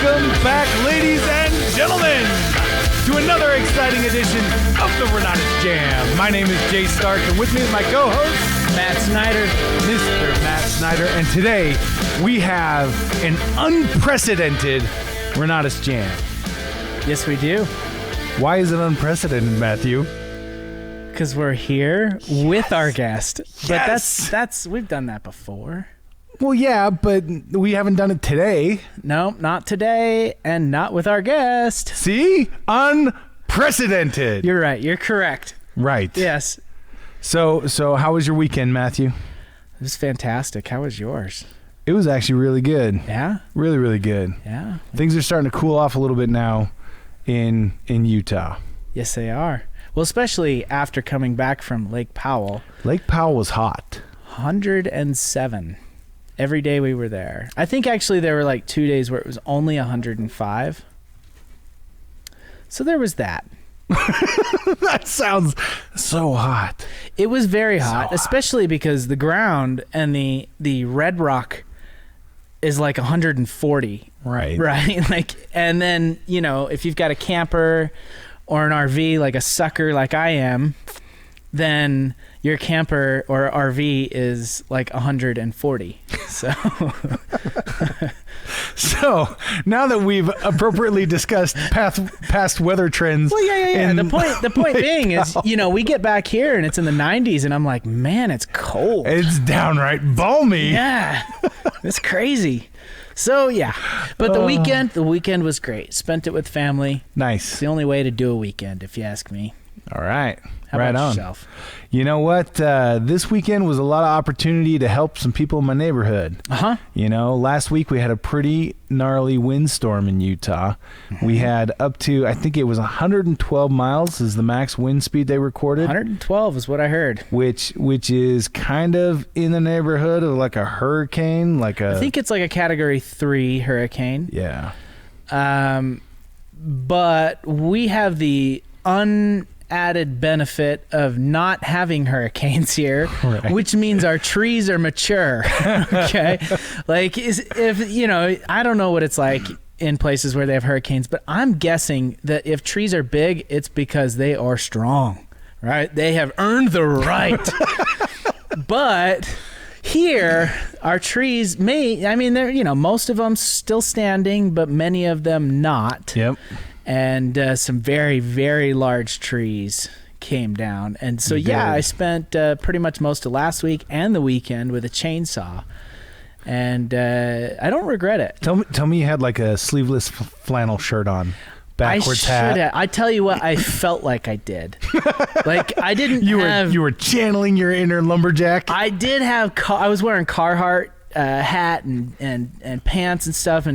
Welcome back, ladies and gentlemen, to another exciting edition of the Renatus J.A.M. My name is Jay Stark, and with me is my co-host, Matt Snyder. Mr. Matt Snyder, and today we have an unprecedented Renatus J.A.M. Yes, we do. Why is it unprecedented, Matthew? Because we're here with our guest. But Yes. that's we've done that before. Well, yeah, but we haven't done it today. No, not today, and not with our guest. See? Unprecedented. You're right. You're correct. Right. Yes. So how was your weekend, Matthew? It was fantastic. How was yours? It was actually really good. Yeah? Really, really good. Yeah. Things are starting to cool off a little bit now in Utah. Yes, they are. Well, especially after coming back from Lake Powell. Lake Powell was hot. 107. Every day we were there. I think actually there were like 2 days where it was only 105. So there was that. That sounds so hot. It was very hot, hot. especially because the ground and the red rock is like 140. Right. Right? Like, and then, you know, if you've got a camper or an RV, like a sucker like I am, then your camper or RV is like 140. So So now that we've appropriately discussed past weather trends. well, yeah. in The point Lake being is, Powell, you know, we get back here and it's in the 90s and I'm like, man, it's cold. it's downright balmy. Yeah, it's crazy. So yeah, but the weekend was great. Spent it with family. It's Nice. the only way to do a weekend, if you ask me. All right. How right about on. yourself? You know what? This weekend was a lot of opportunity to help some people in my neighborhood. Uh-huh. You know, last week we had a pretty gnarly windstorm in Utah. We had up to, I think it was 112 miles is the max wind speed they recorded, 112 is what I heard. which is kind of in the neighborhood of like a hurricane, like a. I think it's like a Category 3 hurricane. Yeah. But we have the unadded benefit of not having hurricanes here, Right. which means our trees are mature. Okay. Like, if, you know, I don't know what it's like in places where they have hurricanes, but I'm guessing that if trees are big, it's because they are strong, right? They have earned the right. But here, our trees they're, you know, most of them still standing, but many of them not. Yep. And some very, very large trees came down. And so, yeah, Good. I spent pretty much most of last week and the weekend with a chainsaw. And I don't regret it. Tell me you had like a sleeveless flannel shirt on, backwards I hat. should have. I tell you what, I felt like I did. Like, I didn't You have... were channeling your inner lumberjack. I did have... I was wearing Carhartt hat and pants and stuff,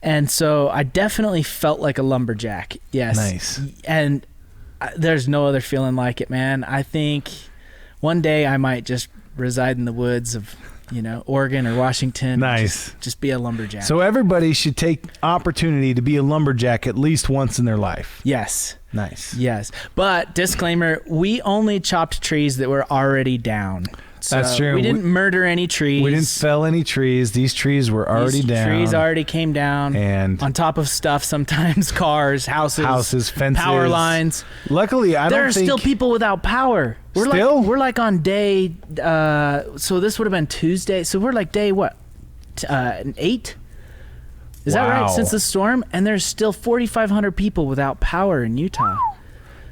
and so I definitely felt like a lumberjack. Yes. Nice. And there's no other feeling like it, man. I think one day I might just reside in the woods of, you know, Oregon or Washington. Nice. Just be a lumberjack. So everybody should take opportunity to be a lumberjack at least once in their life. yes. Nice. Yes. But disclaimer, we only chopped trees that were already down. So That's true. We didn't murder any trees. We didn't fell any trees. These trees were already These down. Trees already came down. And on top of stuff, sometimes cars, houses, fences, power lines. Luckily, There are still people without power. We're like on day. So this would have been Tuesday. So we're like day what? 8. Is that right? Wow. Since the storm, and there's still 4,500 people without power in Utah.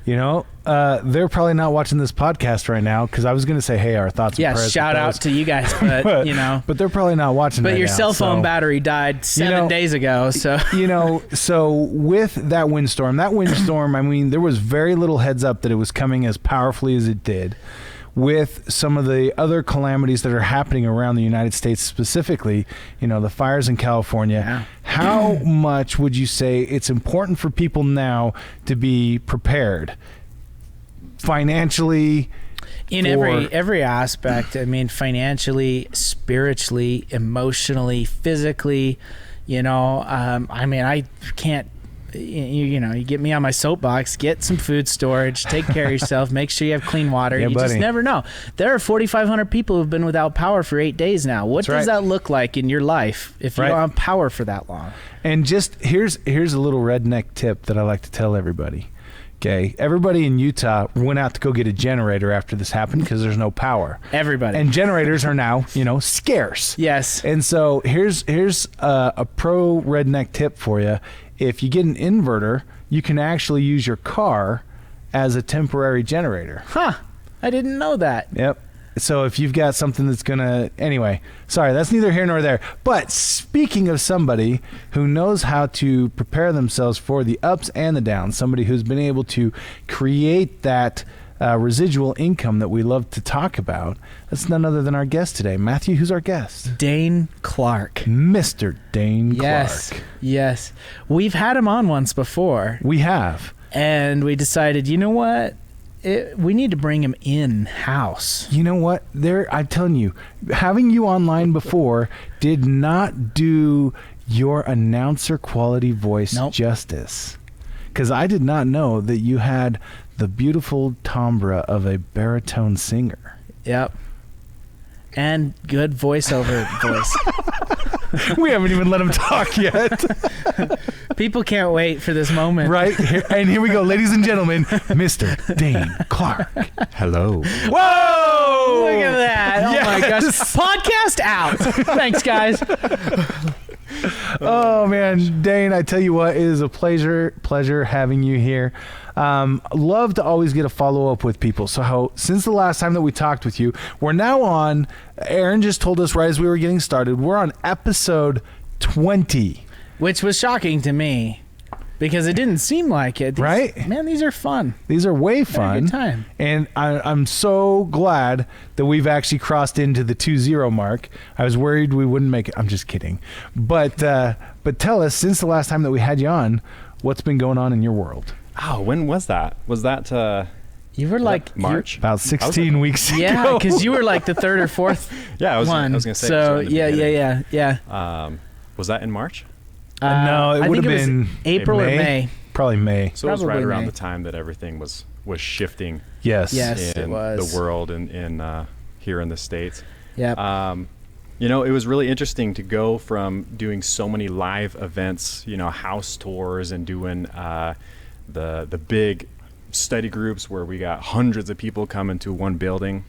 You know, they're probably not watching this podcast right now because I was going to say, hey, our thoughts and prayers. Shout out to you guys, but you know. But they're probably not watching. But right your now, cell phone so. battery died 7 days ago, so. You know, so with that windstorm, I mean, there was very little heads up that it was coming as powerfully as it did. With some of the other calamities that are happening around the United States, specifically, you know, the fires in California, Yeah. how much would you say it's important for people now to be prepared financially? In every aspect, I mean, financially, spiritually, emotionally, physically, you know, I mean, I can't you get me on my soapbox, get some food storage, take care of yourself, make sure you have clean water. Yeah, you buddy. just never know. There are 4,500 people who've been without power for 8 days now. What That's does right. that look like in your life if you Right. don't have power for that long? And just here's a little redneck tip that I like to tell everybody. Okay, everybody in Utah went out to go get a generator after this happened because there's no power. Everybody. And generators are now, scarce. Yes. And so here's a pro redneck tip for you. If you get an inverter, you can actually use your car as a temporary generator. Huh. I didn't know that. Yep. So if you've got something that's anyway, sorry, that's neither here nor there. But speaking of somebody who knows how to prepare themselves for the ups and the downs, somebody who's been able to create that residual income that we love to talk about, that's none other than our guest today. Matthew, who's our guest? Daine Clark. Mr. Daine Yes. Clark. Yes. We've had him on once before, We have. and we decided, you know what? We need to bring him in-house. You know what? I'm telling you, having you online before did not do your announcer quality voice Nope. justice. Because I did not know that you had the beautiful timbre of a baritone singer. Yep. And good voiceover voice. We haven't even let him talk yet. People can't wait for this moment. Right? And here we go, ladies and gentlemen, Mr. Daine Clark. Hello. Whoa! Look at that. Oh my gosh. Yes. Podcast out. Thanks, guys. Oh man, Daine, I tell you what, it is a pleasure having you here. Love to always get a follow up with people. So since the last time that we talked with you, we're now on, Aaron just told us right as we were getting started, we're on episode 20. Which was shocking to me because it didn't seem like it. Right? Man, these are fun. These are way fun. Good time. And I'm so glad that we've actually crossed into the 2-0 mark. I was worried we wouldn't make it. I'm just kidding. But tell us, since the last time that we had you on, what's been going on in your world? Oh, when was that? Was that You were like March? About 16 weeks ago. Yeah, because you were like the third or fourth Yeah, I was one. going to say. So it was around the beginning. yeah. Was that in March? No, it I would think have was been April or May. Probably May. So it was right Probably around May. the time that everything was shifting Yes. Yes. in it was. the world and in here in the States. Yep. It was really interesting to go from doing so many live events, house tours and doing the big study groups where we got hundreds of people coming to one building,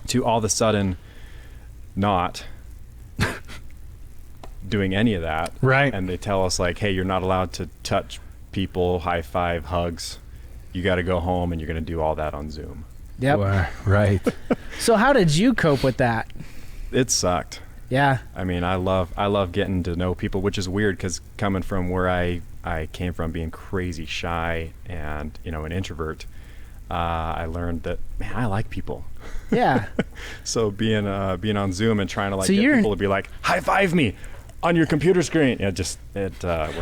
to all of a sudden not doing any of that. Right. And they tell us like, hey, you're not allowed to touch people, high five, hugs. You got to go home and you're going to do all that on Zoom. Yep. Right. So how did you cope with that? It sucked. Yeah. I mean, I love getting to know people, which is weird because coming from where I came from, being crazy shy and an introvert, I learned that, man, I like people. Yeah. So being on Zoom and trying to So get you're people to be like, high five me on your computer screen, it wasn't.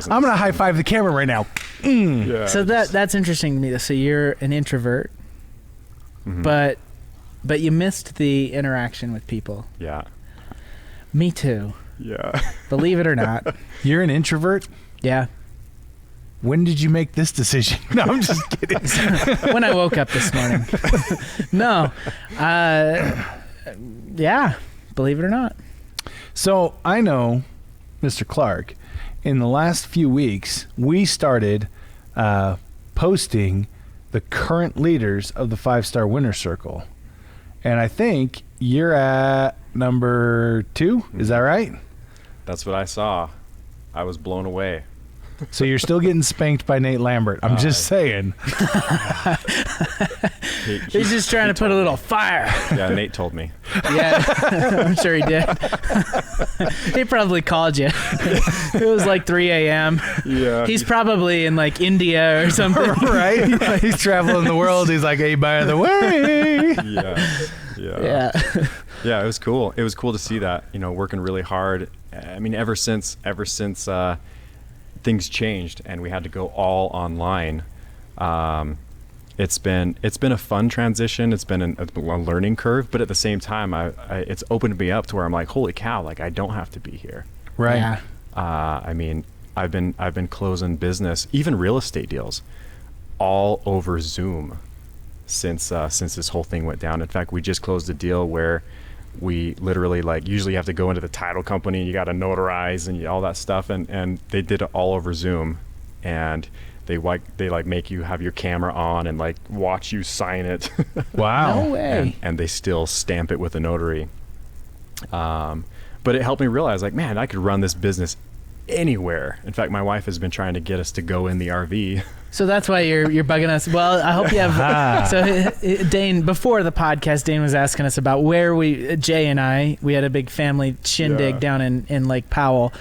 I'm going to high five the camera right now. Yeah, So that's interesting to me. So you're an introvert, Mhm. but you missed the interaction with people. Yeah. Me too. Yeah. Believe it or not. You're an introvert? Yeah. When did you make this decision? No, I'm just kidding. When I woke up this morning. No. Yeah. Believe it or not. So I know, Mr. Clark, in the last few weeks, we started posting the current leaders of the 5-Star Winner Circle. And I think you're at number 2. Is that right? That's what I saw. I was blown away. So you're still getting spanked by Nate Lambert. I'm just saying. He's just trying to put a little fire. Yeah, Nate told me. Yeah. I'm sure he did. He probably called you. It was like 3 a.m. Yeah. He's probably in like India or something. Right? He's traveling the world. He's like, hey, by the way. Yeah. Yeah, it was cool. It was cool to see that, working really hard. I mean, ever since things changed and we had to go all online, it's been a fun transition. It's been a learning curve, but at the same time, it's opened me up to where I'm like, holy cow, like I don't have to be here. Right. Yeah. I mean, I've been closing business, even real estate deals, all over Zoom since this whole thing went down. In fact, we just closed a deal where we literally, like, usually you have to go into the title company, you got to notarize and all that stuff, and they did it all over Zoom, and they make you have your camera on and like watch you sign it. Wow. No way. and they still stamp it with a notary. But it helped me realize, like, man, I could run this business anywhere. In fact, my wife has been trying to get us to go in the RV. So that's why you're bugging us. Well, I hope you have. So Daine, before the podcast, Daine was asking us about where Jay and I, we had a big family shindig down in Lake Powell.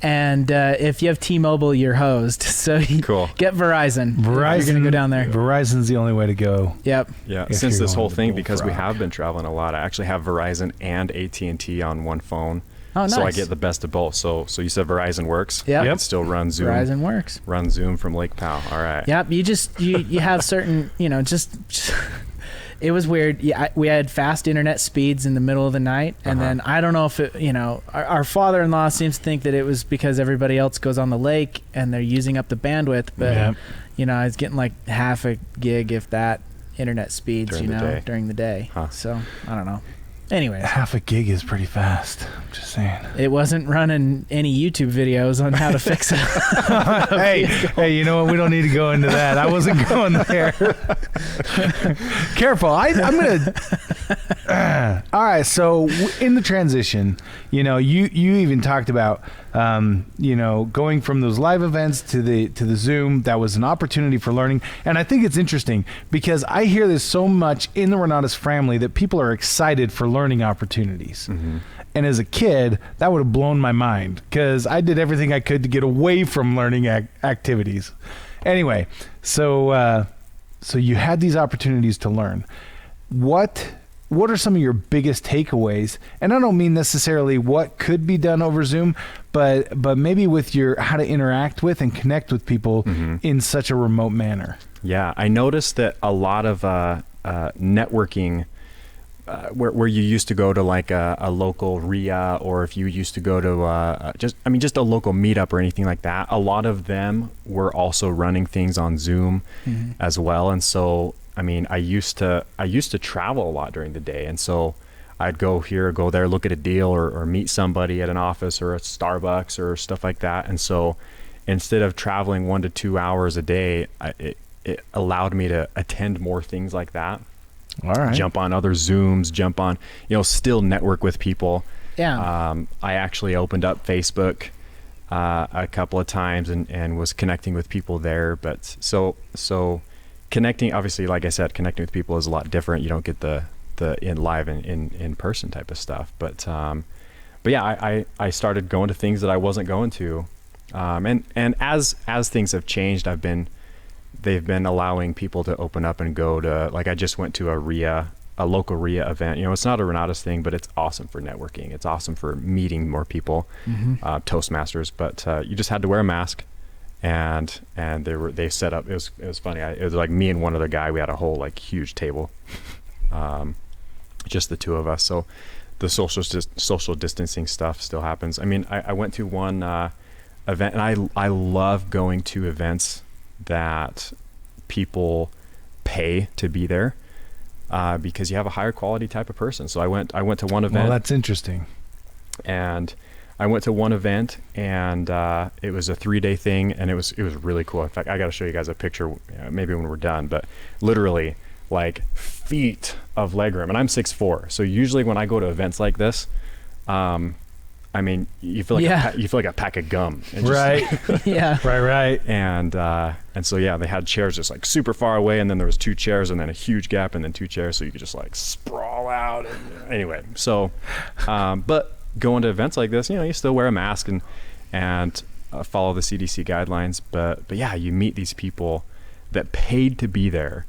And if you have T-Mobile, you're hosed. So Cool. Get Verizon. You're going to go down there. Verizon's the only way to go. Yep. Yeah. If Since you're this going whole to thing, because we Bullfrog. have been traveling a lot, I actually have Verizon and AT&T on one phone. Oh, nice. So I get the best of both. So you said Verizon works? Yep. I can still run Zoom. Verizon works. Run Zoom from Lake Powell. All right. Yep. You have certain, just it was weird. Yeah, we had fast internet speeds in the middle of the night, and then I don't know if it, our father-in-law seems to think that it was because everybody else goes on the lake and they're using up the bandwidth, but I was getting like half a gig, if that, internet speeds, during the day. Huh. So I don't know. Anyways, Half a gig is pretty fast. I'm just saying. it wasn't running any YouTube videos on how to fix it. Hey, you know what? We don't need to go into that. I wasn't going there. Careful. I'm gonna. All right. So in the transition, you even talked about, going from those live events to the Zoom. That was an opportunity for learning, and I think it's interesting because I hear this so much in the Renatus family that people are excited for learning opportunities. Mm-hmm. And as a kid, that would have blown my mind because I did everything I could to get away from learning activities. Anyway, so you had these opportunities to learn. What are some of your biggest takeaways? And I don't mean necessarily what could be done over Zoom, but maybe with how to interact with and connect with people in such a remote manner. Yeah, I noticed that a lot of networking, where you used to go to like a local RIA, or if you used to go to just a local meetup or anything like that, a lot of them were also running things on Zoom as well. And so, I used to travel a lot during the day, and so I'd go here, go there, look at a deal, or meet somebody at an office or a Starbucks or stuff like that. And so instead of traveling 1 to 2 hours a day, it allowed me to attend more things like that. All right. Jump on other Zooms, still network with people. Yeah. I actually opened up Facebook a couple of times and was connecting with people there. But so connecting, obviously, like I said, connecting with people is a lot different. You don't get the in person type of stuff. But yeah, I started going to things that I wasn't going to. And as things have changed, they've been allowing people to open up and go to, like, I just went to a local RIA event. It's not a Renatus thing, but it's awesome for networking. It's awesome for meeting more people, Toastmasters. But you just had to wear a mask, and they set up. It was funny. It was like me and one other guy. We had a whole like huge table, just the two of us. So the social distancing stuff still happens. I went to one event, and I love going to events that people pay to be there, because you have a higher quality type of person. So I went to one event. Well, that's interesting. And I went to one event, and it was a 3-day thing, and it was really cool. In fact, I got to show you guys a picture, maybe when we're done, but literally like feet of legroom, and I'm 6'4". So usually when I go to events like this, you feel like a pack of gum. And just, Right. Yeah. Right. And so, yeah, they had chairs just like super far away, and then there was 2 chairs, and then a huge gap, and then 2 chairs, so you could just like sprawl out. Anyway, so, but going to events like this, you still wear a mask and follow the CDC guidelines. But yeah, you meet these people that paid to be there.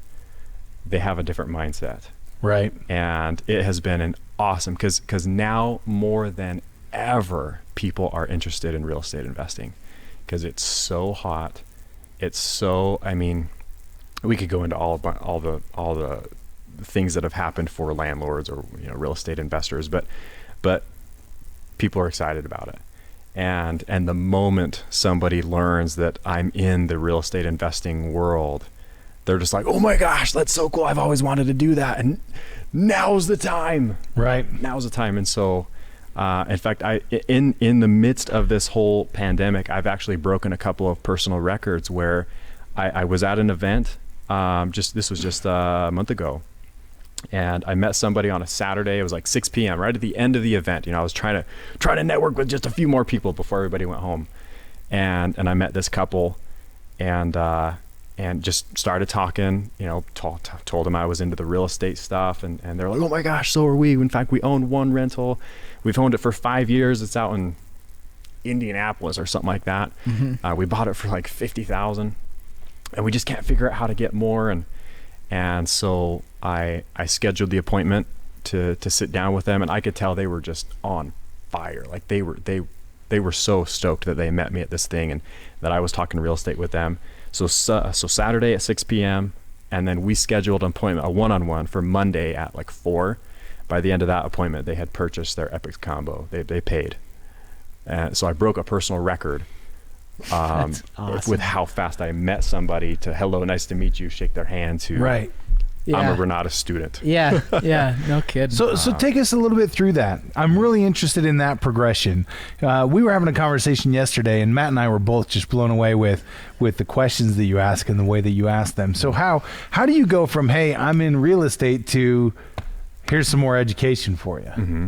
They have a different mindset. Right. And it has been an awesome, because now more than ever, people are interested in real estate investing, because it's so hot. It's so, we could go into all the things that have happened for landlords or real estate investors, but people are excited about it. And the moment somebody learns that I'm in the real estate investing world, they're just like, oh my gosh, that's so cool. I've always wanted to do that. And now's the time. Right. Now's the time. And so, in fact, in the midst of this whole pandemic, I've actually broken a couple of personal records where I was at an event. This was just a month ago. And I met somebody on a Saturday. It was like 6 p.m. right at the end of the event. I was trying to network with just a few more people before everybody went home. And I met this couple, and just started talking. Told them I was into the real estate stuff, and they're like, "Oh my gosh, so are we. In fact, we own one rental. We've owned it for 5 years. It's out in Indianapolis or something like that. Mm-hmm. We bought it for like $50,000, and we just can't figure out how to get more." And so I scheduled the appointment to sit down with them, and I could tell they were just on fire. Like they were so stoked that they met me at this thing and that I was talking real estate with them. So Saturday at 6 p.m. and then we scheduled an appointment, a one-on-one for Monday at like 4. By the end of that appointment, they had purchased their Epic combo. They paid. And so I broke a personal record. That's awesome. With how fast I met somebody to hello, nice to meet you, shake their hand to Right. I'm a Renatus student. Yeah, no kidding. So take us a little bit through that. I'm really interested in that progression. We were having a conversation yesterday, and Matt and I were both just blown away with the questions that you ask and the way that you ask them. So how do you go from, hey, I'm in real estate, to here's some more education for you? Mm-hmm.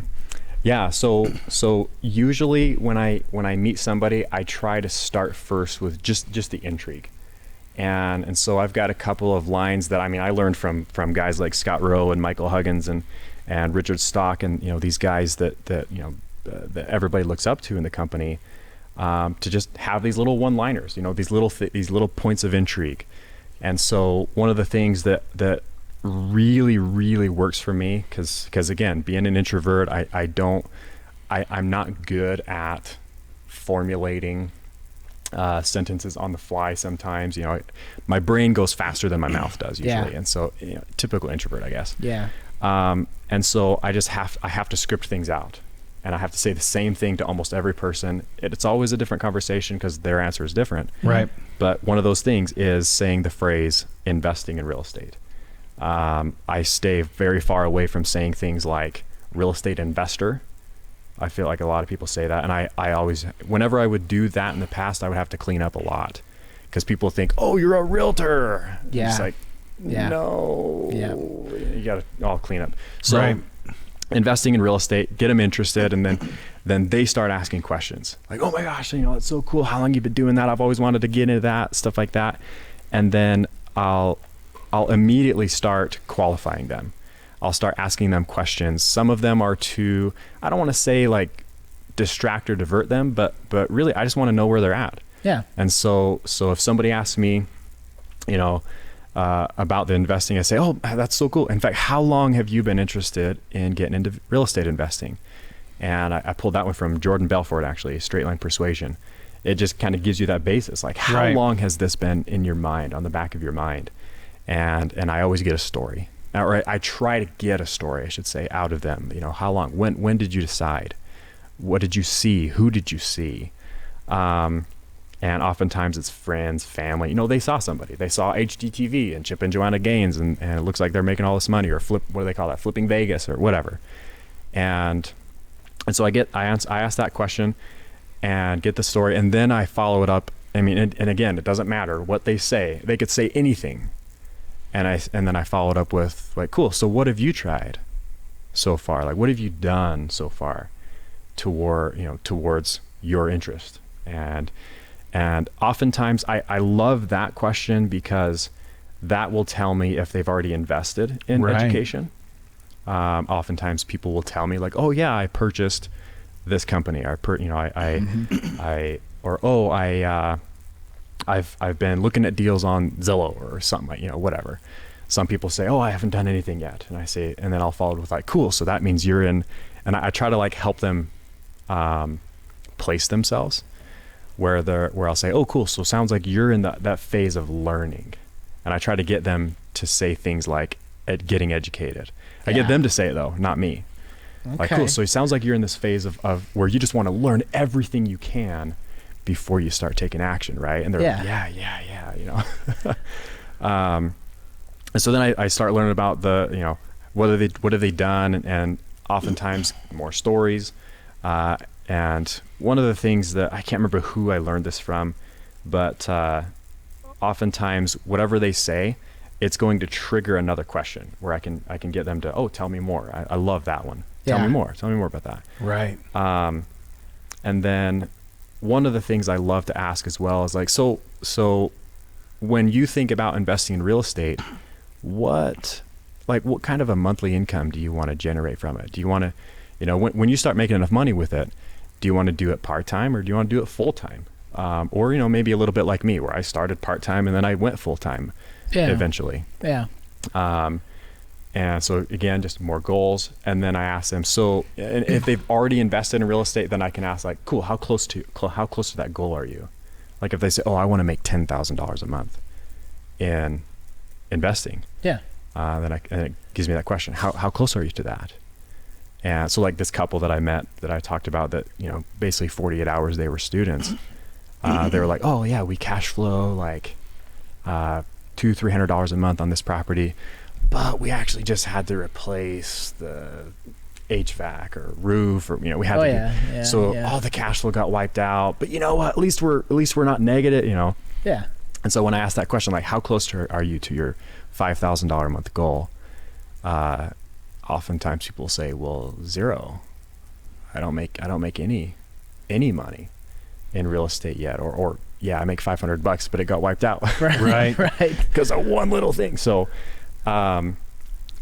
Yeah. So usually when I meet somebody, I try to start first with just the intrigue. And so I've got a couple of lines that I learned from guys like Scott Rowe and Michael Huggins and Richard Stock, and these guys that everybody looks up to in the company, to just have these little one-liners, these little points of intrigue. And so one of the things that really, really works for me, because again, being an introvert, I'm not good at formulating sentences on the fly sometimes. My brain goes faster than my mouth does usually. Yeah. And so typical introvert, I guess. Yeah. And so I have to script things out, and I have to say the same thing to almost every person. It's always a different conversation because their answer is different. Right. But one of those things is saying the phrase investing in real estate. I stay very far away from saying things like real estate investor. I feel like a lot of people say that, and I always, whenever I would do that in the past, I would have to clean up a lot because people think, oh, you're a realtor. Yeah. It's like, no, you got to all clean up. So Right. investing in real estate, get them interested, and then they start asking questions like, oh my gosh, that's so cool. How long you been doing that? I've always wanted to get into that, stuff like that. And then I'll immediately start qualifying them. I'll start asking them questions. Some of them are to, I don't want to say like distract or divert them, but really I just want to know where they're at. Yeah. And so if somebody asks me, about the investing, I say, oh, that's so cool. In fact, how long have you been interested in getting into real estate investing? And I pulled that one from Jordan Belfort, actually, Straight Line Persuasion. It just kind of gives you that basis. Like, how Right. long has this been in your mind, on the back of your mind? And I always get a story. Or I try to get a story, I should say, out of them. How long? When did you decide? What did you see? Who did you see? And oftentimes it's friends, family. They saw somebody. They saw HGTV and Chip and Joanna Gaines, and it looks like they're making all this money, or what do they call that? Flipping Vegas or whatever. And so I ask that question and get the story, and then I follow it up. And again, it doesn't matter what they say. They could say anything. And then I followed up with like, cool, so what have you tried so far? Like, what have you done so far towards your interest? And oftentimes I love that question because that will tell me if they've already invested in Right. education. Oftentimes people will tell me like, oh yeah, I purchased this company. I've been looking at deals on Zillow or something, whatever. Some people say, oh, I haven't done anything yet. And I say, and then I'll follow it with like, cool. So that means you're in, and I try to like help them, place themselves where I'll say, oh, cool. So it sounds like you're in that phase of learning. And I try to get them to say things like getting educated. I get them to say it though, not me. Like, cool. So it sounds like you're in this phase of where you just want to learn everything you can before you start taking action, right? And they're like, yeah, you know. And so then I start learning about the, what have they done, and oftentimes more stories. And one of the things that I can't remember who I learned this from, but oftentimes whatever they say, it's going to trigger another question where I can get them to, tell me more. I love that one. Tell me more about that. Right. And then one of the things I love to ask as well is like, so when you think about investing in real estate, what kind of a monthly income do you want to generate from it? Do you want to, when you start making enough money with it, do you want to do it part-time, or do you want to do it full-time? Or, maybe a little bit like me, where I started part-time and then I went full-time eventually. Yeah. And so again, just more goals. And then I ask them, so, and if they've already invested in real estate, then I can ask like, cool, how close to that goal are you? Like if they say, I want to make $10,000 a month in investing. Yeah. Then it gives me that question. How close are you to that? And so like this couple that I met that I talked about that, basically 48 hours they were students. They were like, oh yeah, we cash flow like $200-300 a month on this property, but we actually just had to replace the HVAC or roof, or we had all the cash flow got wiped out. But you know what? At least we're not negative, Yeah. And so when I asked that question, like how close are you to your $5,000 a month goal? Oftentimes people say, well, zero. I don't make any money in real estate yet, or I make $500, but it got wiped out. Right. Right. Because of one little thing. So, and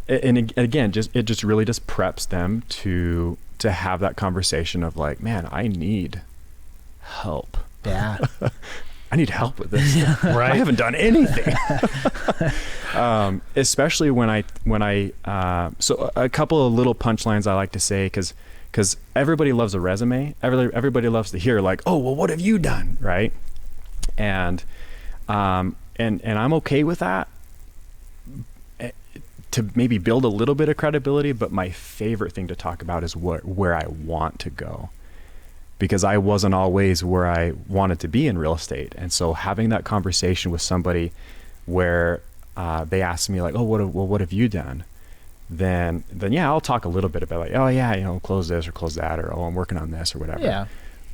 again, it just really just preps them to have that conversation of like, man, I need help. Yeah. I need help with this. Right. I haven't done anything. Especially when I so a couple of little punchlines I like to say, because everybody loves a resume. Everybody loves to hear like, oh, well, what have you done? Right. And I'm okay with that, to maybe build a little bit of credibility. But my favorite thing to talk about is where I want to go, because I wasn't always where I wanted to be in real estate. And so having that conversation with somebody where they ask me like, oh, what have you done? Then yeah, I'll talk a little bit about like, oh yeah, close this or close that, or, oh, I'm working on this or whatever. Yeah.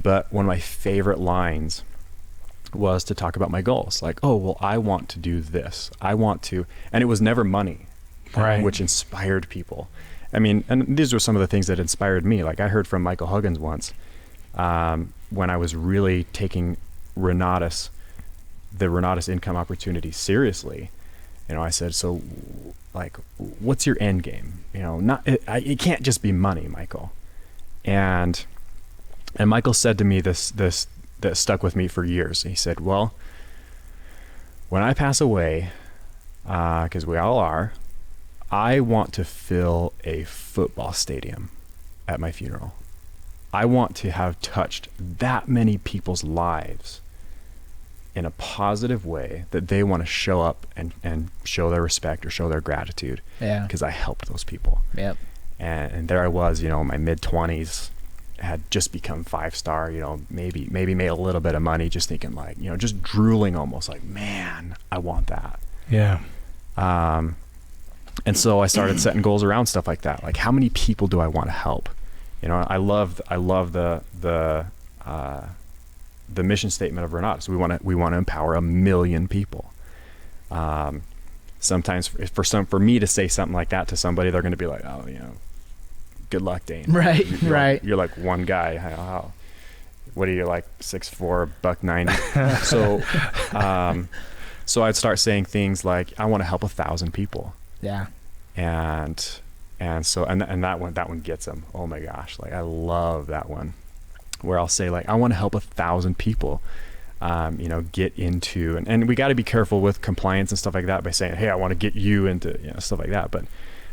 But one of my favorite lines was to talk about my goals. Like, oh, well, I want to do this. I want to, and it was never money, Right. which inspired people. I mean, and these were some of the things that inspired me. Like I heard from Michael Huggins once, when I was really taking the Renatus income opportunity seriously. I said, so like, what's your end game? It can't just be money, Michael. And Michael said to me this that stuck with me for years. He said, well, when I pass away, because we all are, I want to fill a football stadium at my funeral. I want to have touched that many people's lives in a positive way that they want to show up and show their respect or show their gratitude. Yeah. Because I helped those people. Yep. And there I was, in my mid-20s, had just become 5-star, maybe made a little bit of money, just thinking like, just drooling almost like, man, I want that. Yeah. And so I started setting goals around stuff like that. Like, how many people do I want to help? I love the mission statement of Renatus. We want to empower 1 million people. Sometimes for me to say something like that to somebody, they're going to be like, oh, good luck, Daine. Right. Right. You're like one guy. Oh, what are you, like 6'4", $190? So I'd start saying things like, I want to help 1,000 people. Yeah. And so that one gets them. Oh my gosh. Like I love that one, where I'll say like, I want to help 1,000 people, get into, and we got to be careful with compliance and stuff like that by saying, hey, I want to get you into, stuff like that. But,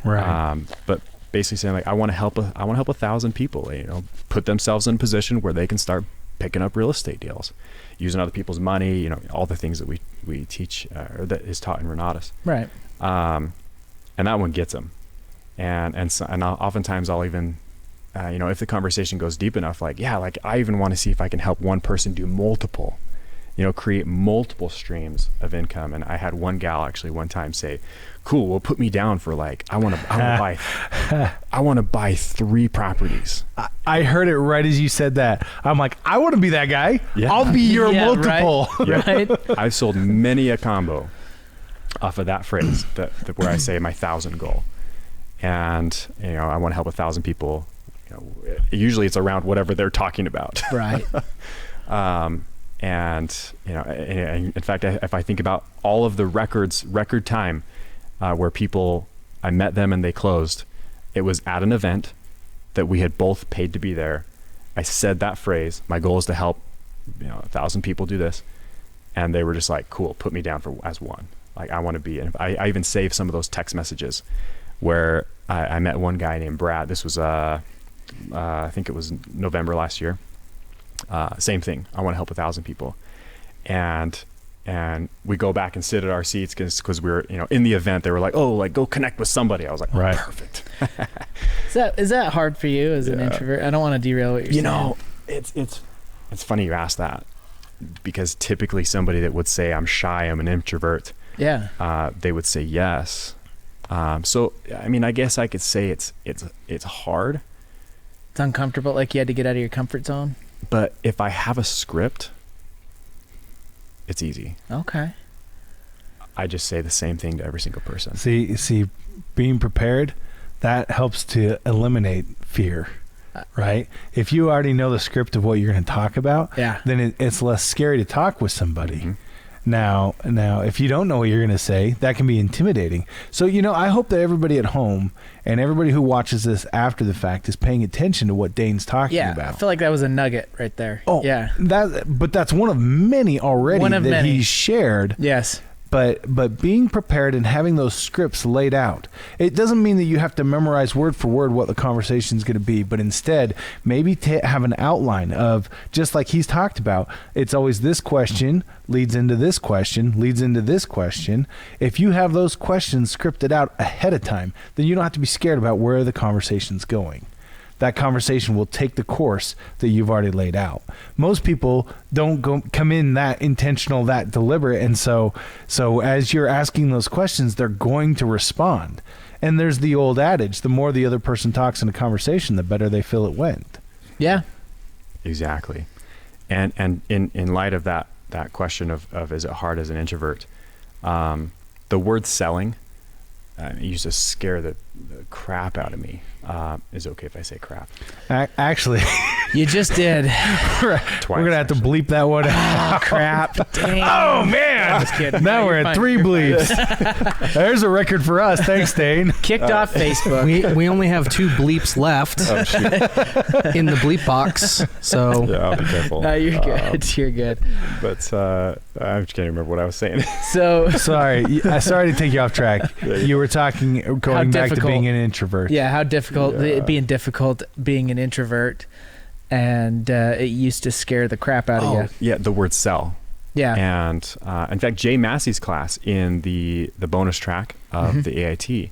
Right. But basically saying like, I want to help 1,000 people, put themselves in a position where they can start picking up real estate deals, using other people's money, all the things that we teach, or that is taught in Renatus. Right. And that one gets them. And oftentimes I'll even if the conversation goes deep enough, like, yeah, like I even want to see if I can help one person do multiple, create multiple streams of income. And I had one gal actually one time say, cool, well, put me down for like, I want to buy 3 properties. I heard it right as you said that. I'm like, I want to be that guy. Yeah. I'll be your multiple. Right? Right. I've sold many a combo off of that phrase that where I say my 1,000 goal. And, I want to help 1,000 people. Usually it's around whatever they're talking about. Right. And in fact, if I think about all of the record time where I met them and they closed, it was at an event that we had both paid to be there. I said that phrase, my goal is to help 1,000 people do this. And they were just like, cool, put me down as one. Like I want to be, and I even saved some of those text messages where I met one guy named Brad. This was, I think it was November last year. Same thing. I want to help 1,000 people. And we go back and sit at our seats because we were, in the event, they were like, oh, like go connect with somebody. I was like, right. Perfect. Is that hard for you as an introvert? I don't want to derail what you're saying. It's funny you ask that, because typically somebody that would say I'm shy, I'm an introvert. Yeah. They would say yes. So, I mean, I guess I could say it's hard. It's uncomfortable. Like you had to get out of your comfort zone. But if I have a script, it's easy. Okay. I just say the same thing to every single person. See, being prepared, that helps to eliminate fear, right? If you already know the script of what you're going to talk about, then it's less scary to talk with somebody. Mm-hmm. Now, if you don't know what you're going to say, that can be intimidating. So, I hope that everybody at home and everybody who watches this after the fact is paying attention to what Daine's talking about. I feel like that was a nugget right there. Oh, yeah. But that's one of many already that he's shared. Yes. But being prepared and having those scripts laid out, it doesn't mean that you have to memorize word for word what the conversation is going to be, but instead maybe have an outline of, just like he's talked about, it's always this question leads into this question, leads into this question. If you have those questions scripted out ahead of time, then you don't have to be scared about where the conversation's going. That conversation will take the course that you've already laid out. Most people don't come in that intentional, that deliberate, and so as you're asking those questions, they're going to respond. And there's the old adage: the more the other person talks in a conversation, the better they feel it went. Yeah, exactly. And in light of that question of is it hard as an introvert, the word selling used to scare the crap out of me. Is it okay if I say crap? Actually, you just did. We're going to have to bleep that one out. Oh, crap. Dang. Oh, man. Just kidding. Now we're at 3 bleeps. There's a record for us. Thanks, Daine. Kicked off Facebook. We only have 2 bleeps left in the bleep box. So yeah, I'll be careful. No, you're good. You're good. But I just can't remember what I was saying. So sorry to take you off track. You were going back to being an introvert. Yeah, how difficult it being an introvert, and it used to scare the crap out of you. Yeah, the word sell. Yeah. And in fact, Jay Massey's class in the bonus track of the AIT,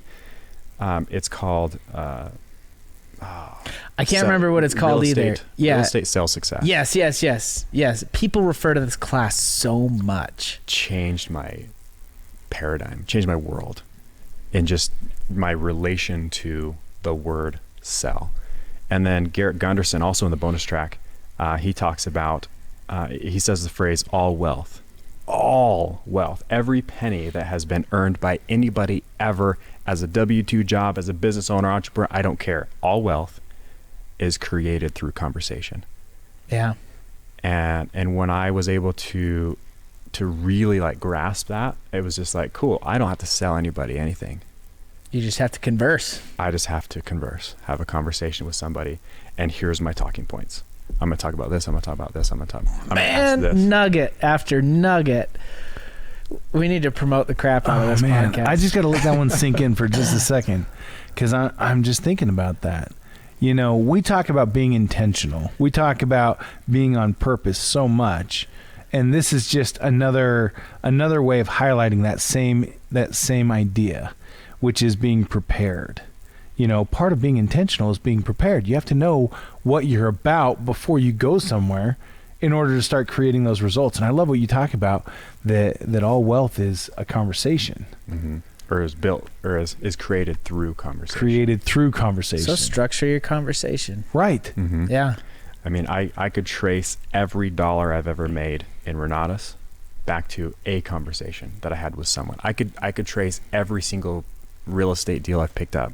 it's called I can't remember what it's called either. Real estate sales success. Yes. People refer to this class so much. Changed my paradigm, changed my world, and just my relation to the word sell. And then Garrett Gunderson, also in the bonus track, he talks about, he says the phrase, all wealth, every penny that has been earned by anybody ever as a W-2 job, as a business owner, entrepreneur, I don't care. All wealth is created through conversation. Yeah. And when I was able to really like grasp that, it was just like, cool, I don't have to sell anybody anything. You just have to converse. I just have to converse, have a conversation with somebody, and here's my talking points. I'm going to talk about this. I'm going to talk about this. I'm going to ask this. Nugget after nugget. We need to promote the crap out of this podcast. I just got to let that one sink in for just a second, because I'm just thinking about that. We talk about being intentional. We talk about being on purpose so much, and this is just another way of highlighting that same idea, which is being prepared. part of being intentional is being prepared. You have to know what you're about before you go somewhere in order to start creating those results. And I love what you talk about, that all wealth is a conversation. Mm-hmm. Or is built, or is created through conversation. Created through conversation. So structure your conversation. Right. Mm-hmm. Yeah. I mean, I could trace every dollar I've ever made in Renatus back to a conversation that I had with someone. I could trace every single real estate deal I've picked up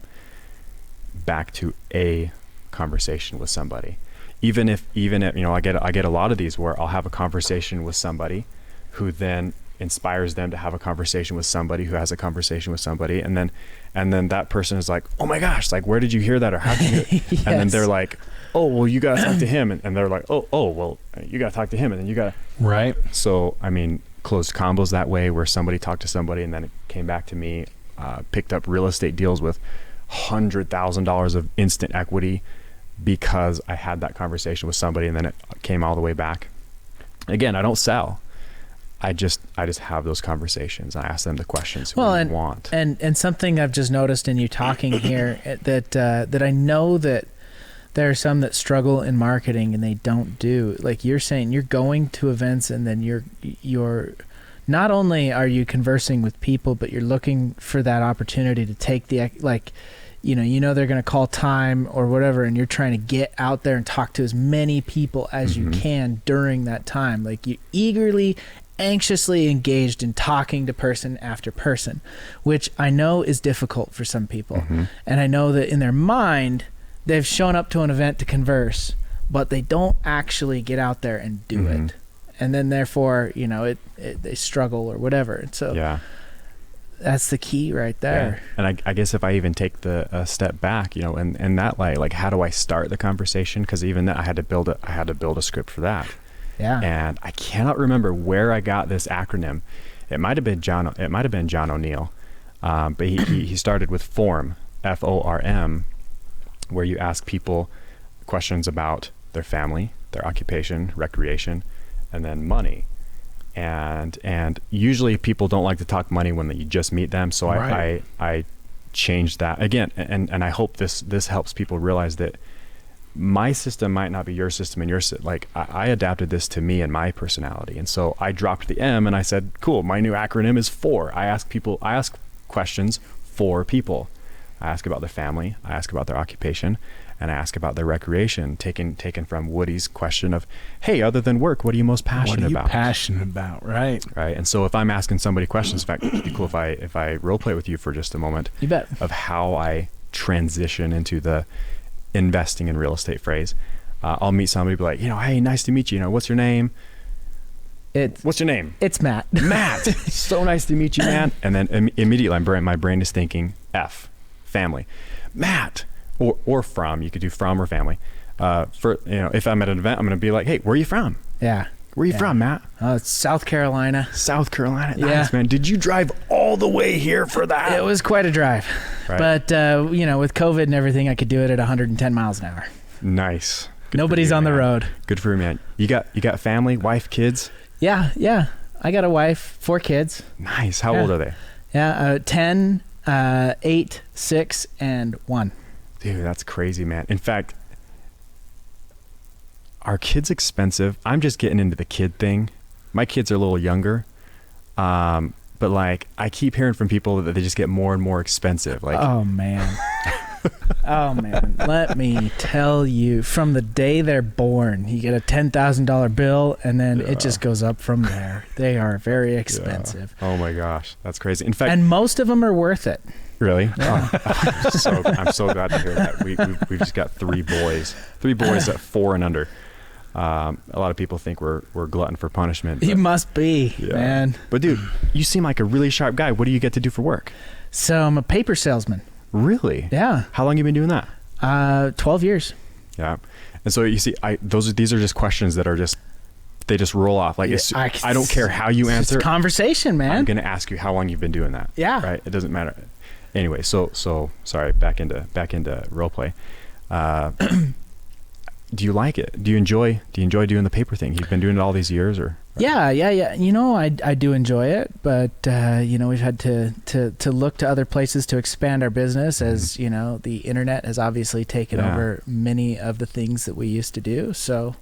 back to a conversation with somebody. Even if I get a lot of these where I'll have a conversation with somebody who then inspires them to have a conversation with somebody who has a conversation with somebody, and then that person is like, oh my gosh, like, where did you hear that, or how did you hear Yes. And then they're like, oh well, you gotta talk to him, and they're like, oh well, you gotta talk to him, and then you gotta Right. So I mean, closed combos that way, where somebody talked to somebody and then it came back to me. Picked up real estate deals with $100,000 of instant equity because I had that conversation with somebody, and then it came all the way back. Again, I don't sell. I just have those conversations. I ask them the questions they want. And something I've just noticed in you talking here that I know that there are some that struggle in marketing and they don't do. Like you're saying, you're going to events and then you're not only are you conversing with people, but you're looking for that opportunity to take they're going to call time or whatever, and you're trying to get out there and talk to as many people as you can during that time. Like you eagerly, anxiously engaged in talking to person after person, which I know is difficult for some people. And I know that in their mind, they've shown up to an event to converse, but they don't actually get out there and do it. And then therefore, they struggle or whatever. And so that's the key right there. Yeah. And I guess if I even take the step back, in that light, like how do I start the conversation? Because even that I had to build a script for that. Yeah. And I cannot remember where I got this acronym. It might have been John O'Neill. But he started with FORM, FORM, where you ask people questions about their family, their occupation, recreation, and then money. And usually people don't like to talk money when you just meet them. So Right. I changed that again. And I hope this helps people realize that my system might not be your system, and I adapted this to me and my personality. And so I dropped the M and I said, cool, my new acronym is FOR. I ask questions for people. I ask about their family, I ask about their occupation, and I ask about their recreation, taken from Woody's question of, hey, other than work, what are you most passionate about? What are you passionate about? Right. Right. And so if I'm asking somebody questions, in fact, it'd be cool if I role play with you for just a moment. You bet. Of how I transition into the investing in real estate phrase. I'll meet somebody, be like, hey, nice to meet you. What's your name? What's your name? It's Matt. Matt. So nice to meet you, man. And then immediately my brain is thinking F, family. Matt. Or from, you could do from or family. If I'm at an event, I'm going to be like, hey, where are you from? Yeah. Where are you from, Matt? Oh, it's South Carolina. South Carolina. Yeah. Nice, man. Did you drive all the way here for that? It was quite a drive. Right. But, with COVID and everything, I could do it at 110 miles an hour. Nice. Good Nobody's for you, on the man. road. Good for you, man. You got family, wife, kids? Yeah. I got a wife, 4 kids. Nice. How old are they? Yeah, 10, 8, 6, and 1. Dude, that's crazy, man. In fact, are kids expensive? I'm just getting into the kid thing. My kids are a little younger. But I keep hearing from people that they just get more and more expensive. Oh man. Let me tell you, from the day they're born, you get a $10,000 bill and then it just goes up from there. They are very expensive. Yeah. Oh my gosh. That's crazy. In fact, and most of them are worth it. Really? Yeah. I'm so glad to hear that. We've just got 3 boys at 4 and under. A lot of people think we're glutton for punishment. You must be, man. But dude, you seem like a really sharp guy. What do you get to do for work? So I'm a paper salesman. Really? Yeah. How long have you been doing that? 12 years. Yeah. And so you see, these are just questions that are they just roll off. Like I don't care how you answer. It's conversation, man. I'm going to ask you how long you've been doing that. Yeah. Right. It doesn't matter. Anyway, so sorry. Back into role play. Do you like it? Do you enjoy doing the paper thing? You've been doing it all these years, or Yeah. You know, I do enjoy it, but you know, we've had to look to other places to expand our business, as you know, the internet has obviously taken over many of the things that we used to do. So,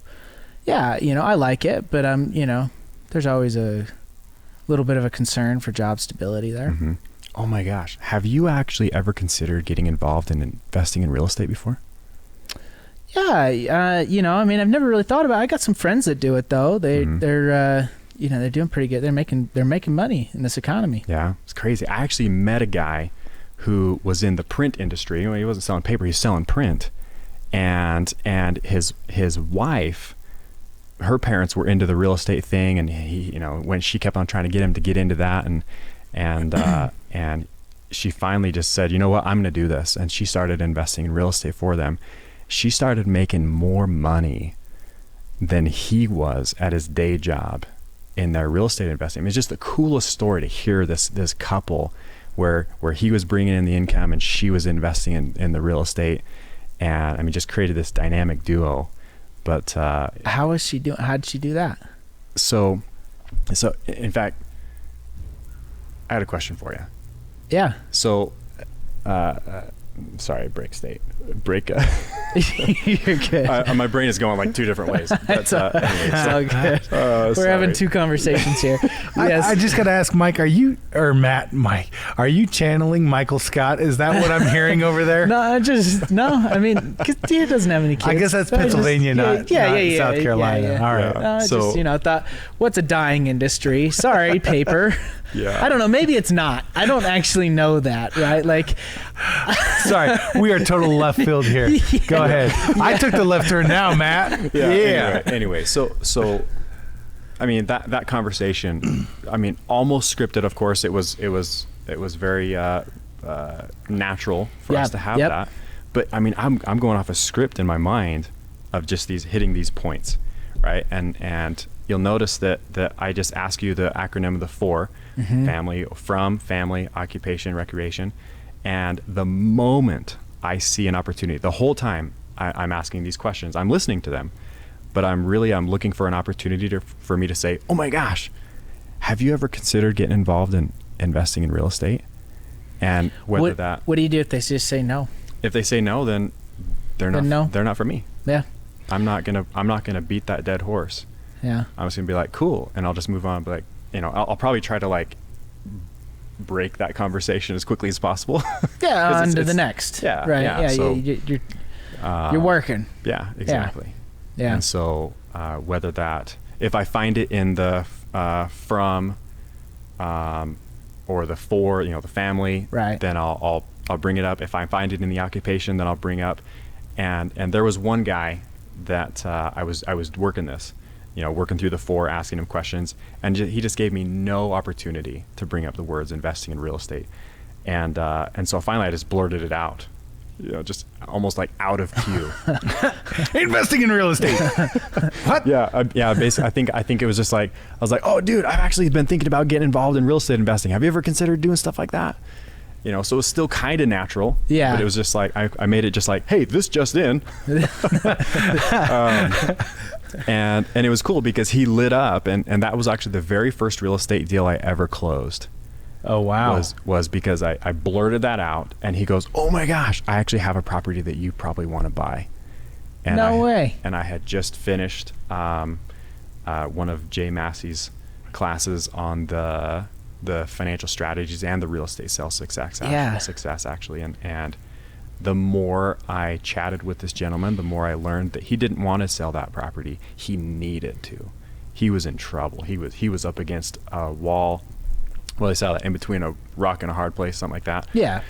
yeah, you know, I like it, but you know, there's always a little bit of a concern for job stability there. Mm-hmm. Oh my gosh, have you actually ever considered getting involved in investing in real estate before? Yeah, you know, I mean, I've never really thought about it. I got some friends that do it though. They're you know, they're doing pretty good. They're making money in this economy. Yeah, it's crazy. I actually met a guy who was in the print industry. He wasn't selling paper; he was selling print, and his wife, her parents were into the real estate thing, and he, you know, when she kept on trying to get him to get into that, and she finally just said, you know what, I'm going to do this, and she started investing in real estate for them. She started making more money than he was at his day job in their real estate investing. I mean, it's just the coolest story to hear this couple where he was bringing in the income and she was investing in the real estate, and I mean, just created this dynamic duo. But how was she doing? How did she do that? So in fact, I had a question for you. Yeah. So, sorry, break. You're good. My brain is going like two different ways. But, It's all good. We're having two conversations here. Yes. I just got to ask Mike, are you channeling Michael Scott? Is that what I'm hearing over there? No, I mean, because he doesn't have any kids. I guess that's Pennsylvania, not South Carolina. Yeah. All right. So, just, you know, thought, what's a dying industry? Sorry, paper. Yeah. I don't know. Maybe it's not. I don't actually know that, right? Like, sorry, we are total left field here. Go ahead. I took the left turn now, Matt. Yeah. Anyway, so I mean, that conversation, I mean, almost scripted. Of course, it was very natural for us to have that. But I mean, I'm going off a script in my mind of just hitting these points, right? And you'll notice that I just ask you the acronym of the 4: family, occupation, recreation. And the moment I see an opportunity, the whole time I'm asking these questions, I'm listening to them, but I'm looking for an opportunity for me to say, oh my gosh, have you ever considered getting involved in investing in real estate? And what do you do if they just say no? If they say no, then they're not for me. Yeah. I'm not gonna beat that dead horse. Yeah. I'm just gonna be like, cool, and I'll just move on. But like, you know, I'll probably try to like break that conversation as quickly as possible. Yeah, on to the next. Yeah. Right. Yeah. So, you're working. Yeah. Exactly. Yeah. And so whether that, if I find it in the from or the for, you know, the family, right, then I'll bring it up. If I find it in the occupation, then I'll bring up. And there was one guy that I was working this, you know, working through the 4, asking him questions, and he just gave me no opportunity to bring up the words investing in real estate. And so finally I just blurted it out, you know, just almost like out of cue. Investing in real estate. What? Yeah. Basically, I think it was just like, I was like, oh dude, I've actually been thinking about getting involved in real estate investing. Have you ever considered doing stuff like that? You know, so it was still kind of natural. Yeah. But it was just like, I made it just like, hey, this just in. And it was cool because he lit up, and that was actually the very first real estate deal I ever closed. Oh wow. Was because I blurted that out, and he goes, oh my gosh, I actually have a property that you probably want to buy. And no way. And I had just finished one of J.A.M. classes on the financial strategies and the real estate sales success actually. And the more I chatted with this gentleman, the more I learned that he didn't want to sell that property. He needed to. He was in trouble. He was up against a wall. Well, they saw that in between a rock and a hard place, something like that. Yeah.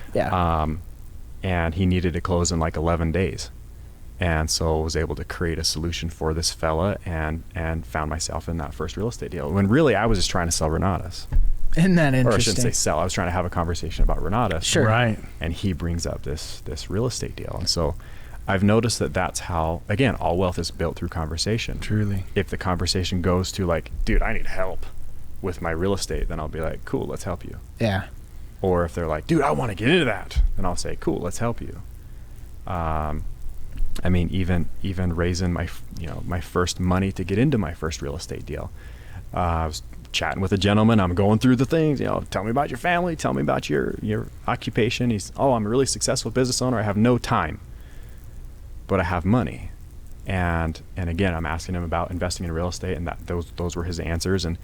And he needed to close in like 11 days. And so I was able to create a solution for this fella and found myself in that first real estate deal. When really I was just trying to sell Renatus. Isn't that interesting? Or I shouldn't say sell. I was trying to have a conversation about Renatus. Sure. Right. And he brings up this real estate deal. And so I've noticed that that's how, again, all wealth is built through conversation. Truly. If the conversation goes to like, dude, I need help with my real estate, then I'll be like, cool, let's help you. Yeah. Or if they're like, dude, I want to get into that, then I'll say, cool, let's help you. I mean, even raising my first money to get into my first real estate deal, I was chatting with a gentleman. I'm going through the things, tell me about your family, tell me about your occupation. I'm a really successful business owner. I have no time, but I have money. And again, I'm asking him about investing in real estate, and those were his answers. And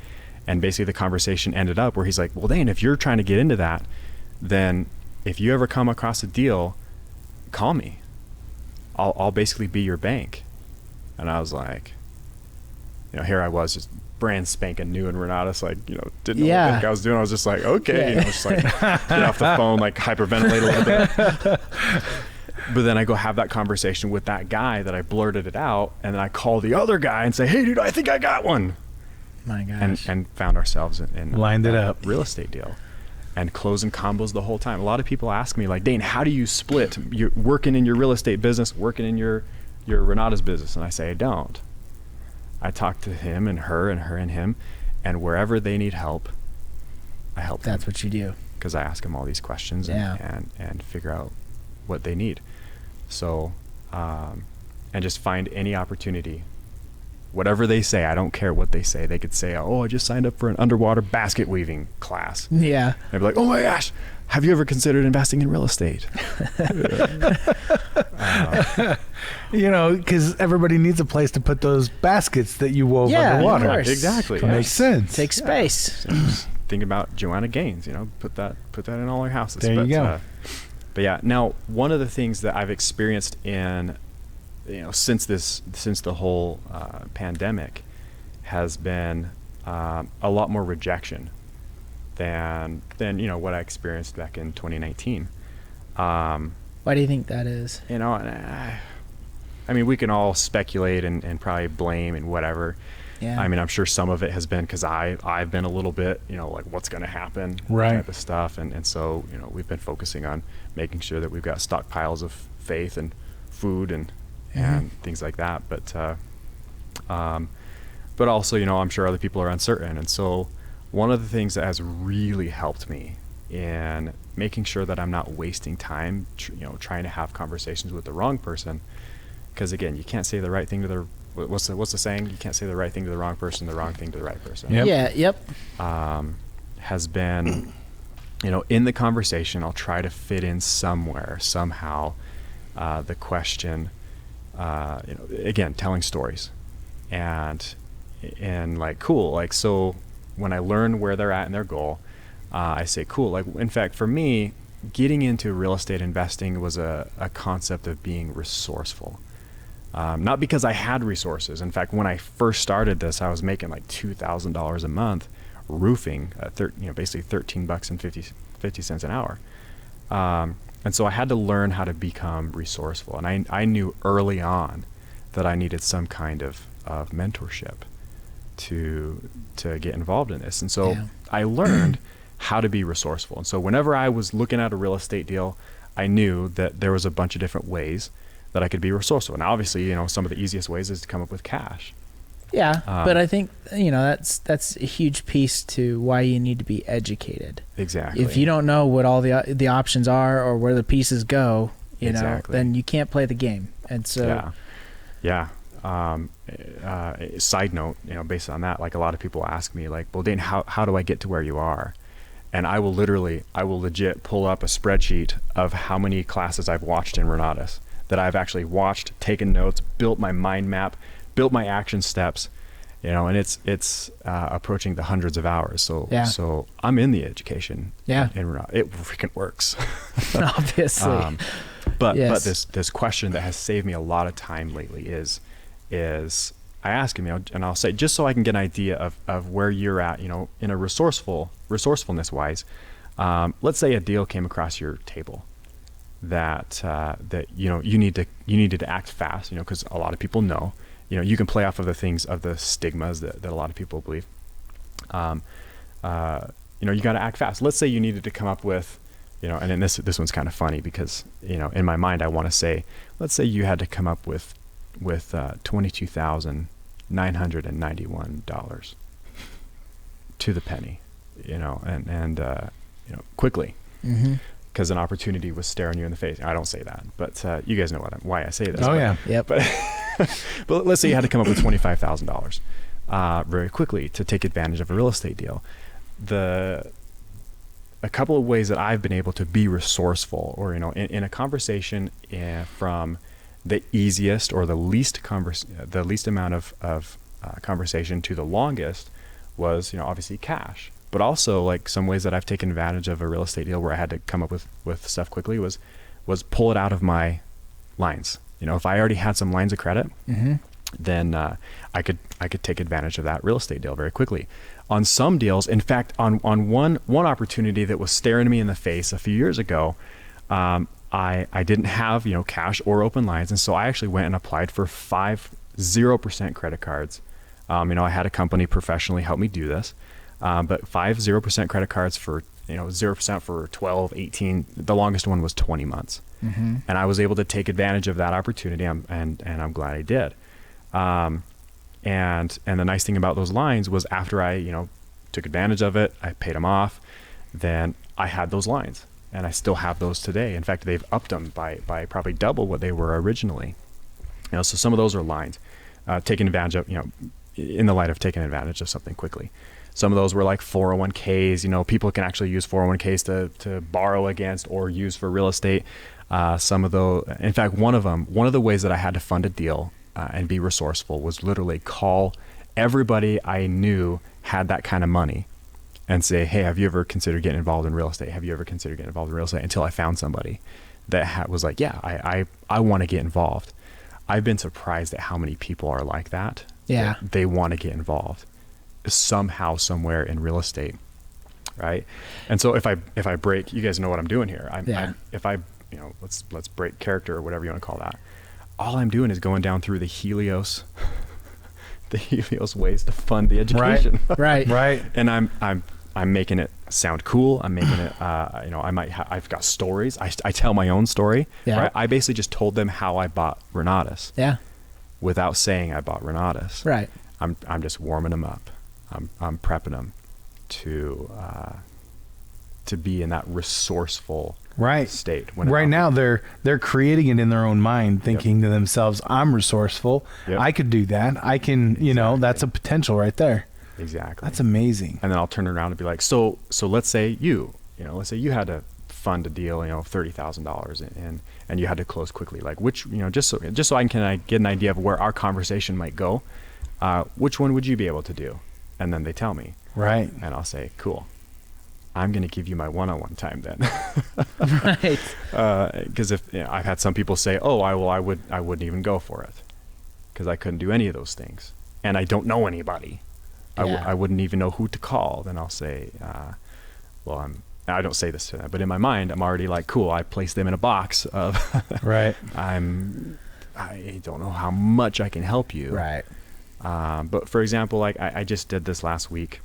basically the conversation ended up where he's like, well, Daine, if you're trying to get into that, then if you ever come across a deal, call me. I'll basically be your bank. And I was like, here I was just brand spanking new in Renatus, didn't know what the heck I was doing. I was just like, okay, just like get off the phone, like hyperventilate a little bit. But then I go have that conversation with that guy that I blurted it out, and then I call the other guy and say, hey, dude, I think I got one. My gosh. And found ourselves in lined it up real estate deal, and closing combos the whole time. A lot of people ask me, like, Daine, how do you split? You're working in your real estate business, working in your Renatus business. And I say, I don't. I talk to him and her and him, and wherever they need help, I help them. That's what you do. Because I ask them all these questions and figure out what they need. So, and just find any opportunity. Whatever they say, I don't care what they say. They could say, I just signed up for an underwater basket weaving class. Yeah. They'd be like, oh my gosh, have you ever considered investing in real estate? Because everybody needs a place to put those baskets that you wove underwater. Of course. Exactly. Makes sense. Take space. Think about Joanna Gaines, put that in all our houses. There you go. But yeah, now one of the things that I've experienced in, since the whole pandemic, has been a lot more rejection than what I experienced back in 2019. Why do you think that is? I mean, we can all speculate and probably blame and whatever. Yeah. I mean, I'm sure some of it has been because I've been a little bit, like what's going to happen, right, type of stuff, and so we've been focusing on making sure that we've got stockpiles of faith and food and things like that. But also, I'm sure other people are uncertain, and so one of the things that has really helped me in making sure that I'm not wasting time, trying to have conversations with the wrong person, because again, you can't say the right thing to the what's the saying? You can't say the right thing to the wrong person, the wrong thing to the right person. Yep. Yeah. Yep. Has been, in the conversation, I'll try to fit in somewhere, somehow, the question, again, telling stories, and like, cool, like, so when I learn where they're at in their goal, I say, cool, like, in fact, for me, getting into real estate investing was a concept of being resourceful. Not because I had resources. In fact, when I first started this, I was making like $2,000 a month roofing, basically $13 and 50 cents an hour. And so I had to learn how to become resourceful. And I knew early on that I needed some kind of mentorship to get involved in this. And so I learned how to be resourceful. And so whenever I was looking at a real estate deal, I knew that there was a bunch of different ways that I could be resourceful. And obviously, some of the easiest ways is to come up with cash. Yeah, but I think that's a huge piece to why you need to be educated. Exactly. If you don't know what all the options are or where the pieces go, then you can't play the game. And so side note, based on that, like a lot of people ask me, like, well, Daine, how do I get to where you are? And I will legit pull up a spreadsheet of how many classes I've watched in Renatus, that I've actually watched, taken notes, built my mind map, built my action steps, and it's approaching the hundreds of hours. So I'm in the education. Yeah. And it freaking works. Obviously. But this question that has saved me a lot of time lately is I ask him, and I'll say, just so I can get an idea of where you're at, in a resourcefulness wise. Let's say a deal came across your table that you needed to act fast, because a lot of people know, you can play off of the stigmas that a lot of people believe. You got to act fast. Let's say you needed to come up with, and then this one's kind of funny because, in my mind, I want to say, let's say you had to come up with $22,991 to the penny, and quickly. Mm-hmm. Because an opportunity was staring you in the face. I don't say that, but you guys know why I say this. Oh, yeah. Yep. But let's say you had to come up with $25,000 very quickly to take advantage of a real estate deal. A couple of ways that I've been able to be resourceful, or in a conversation, from the easiest or the least amount of conversation to the longest, was obviously cash. But also, like, some ways that I've taken advantage of a real estate deal where I had to come up with stuff quickly was pull it out of my lines. If I already had some lines of credit, then I could take advantage of that real estate deal very quickly. On some deals, in fact, on one opportunity that was staring me in the face a few years ago, I didn't have cash or open lines, and so I actually went and applied for 0% credit cards. I had a company professionally help me do this, but 0% credit cards for 0% for 12, 18. The longest one was 20 months, and I was able to take advantage of that opportunity, and I'm glad I did. And the nice thing about those lines was, after I, took advantage of it, I paid them off, then I had those lines, and I still have those today. In fact, they've upped them by probably double what they were originally. So some of those are lines, taking advantage of, in the light of taking advantage of something quickly. Some of those were like 401ks. People can actually use 401ks to borrow against or use for real estate. Some of those, in fact, one of the ways that I had to fund a deal and be resourceful was literally call everybody I knew had that kind of money and say, hey, have you ever considered getting involved in real estate? Have you ever considered getting involved in real estate? Until I found somebody that was like, yeah, I want to get involved. I've been surprised at how many people are like that. Yeah. That they want to get involved somehow, somewhere in real estate. Right. And so if I break, you guys know what I'm doing here. Let's break character, or whatever you want to call that. All I'm doing is going down through the Helios ways to fund the education. Right. And I'm making it sound cool. I'm making it, I've got stories. I tell my own story. Yeah. Right? I basically just told them how I bought Renatus. Yeah. Without saying I bought Renatus. Right. I'm just warming them up. I'm prepping them to be in that resourceful state. Right now, they're creating it in their own mind, thinking to themselves, I'm resourceful. Yep. I could do that. I can, exactly. That's a potential right there. Exactly. That's amazing. And then I'll turn around and be like, so let's say let's say you had to fund a deal, of $30,000 and you had to close quickly. Like, which, just so I can get an idea of where our conversation might go, which one would you be able to do? And then they tell me. Right. And I'll say, cool. I'm going to give you my one-on-one time then. Right. Because I've had some people say, oh, I wouldn't even go for it because I couldn't do any of those things. And I don't know anybody. Yeah. I wouldn't even know who to call. Then I'll say, I don't say this to them, but in my mind, I'm already like, cool, I place them in a box of, right. I don't know how much I can help you. Right. But for example, like I just did this last week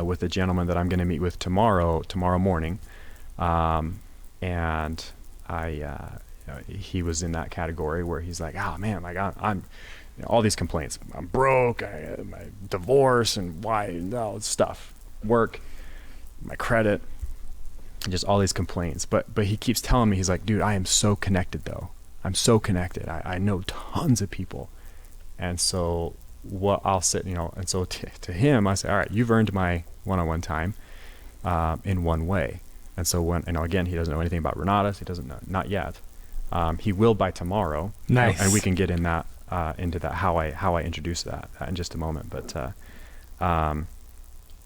with a gentleman that I'm going to meet with tomorrow morning. And he was in that category where he's like, oh man, like I'm all these complaints. I'm broke, my divorce, and stuff, work, my credit, just all these complaints. But he keeps telling me, he's like, dude, I am so connected though. I'm so connected. I know tons of people. And so what I'll sit, and so to him, I say, all right, you've earned my one-on-one time in one way. And so when, again, he doesn't know anything about Renatus. He doesn't know, not yet. He will by tomorrow. Nice. And we can get into that, how I introduce that in just a moment. But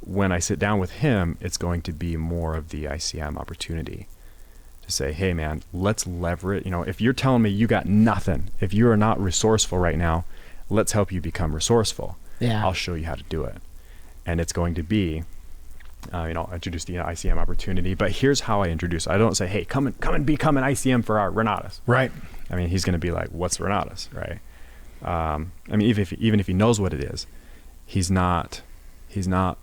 when I sit down with him, it's going to be more of the ICM opportunity to say, hey man, let's leverage, if you're telling me you got nothing, if you are not resourceful right now, let's help you become resourceful. Yeah. I'll show you how to do it. And it's going to be, introduce the ICM opportunity, but here's how I introduce it. I don't say, hey, come and become an ICM for our Renatus. Right. I mean, he's going to be like, what's Renatus? Right. Even if he knows what it is, he's not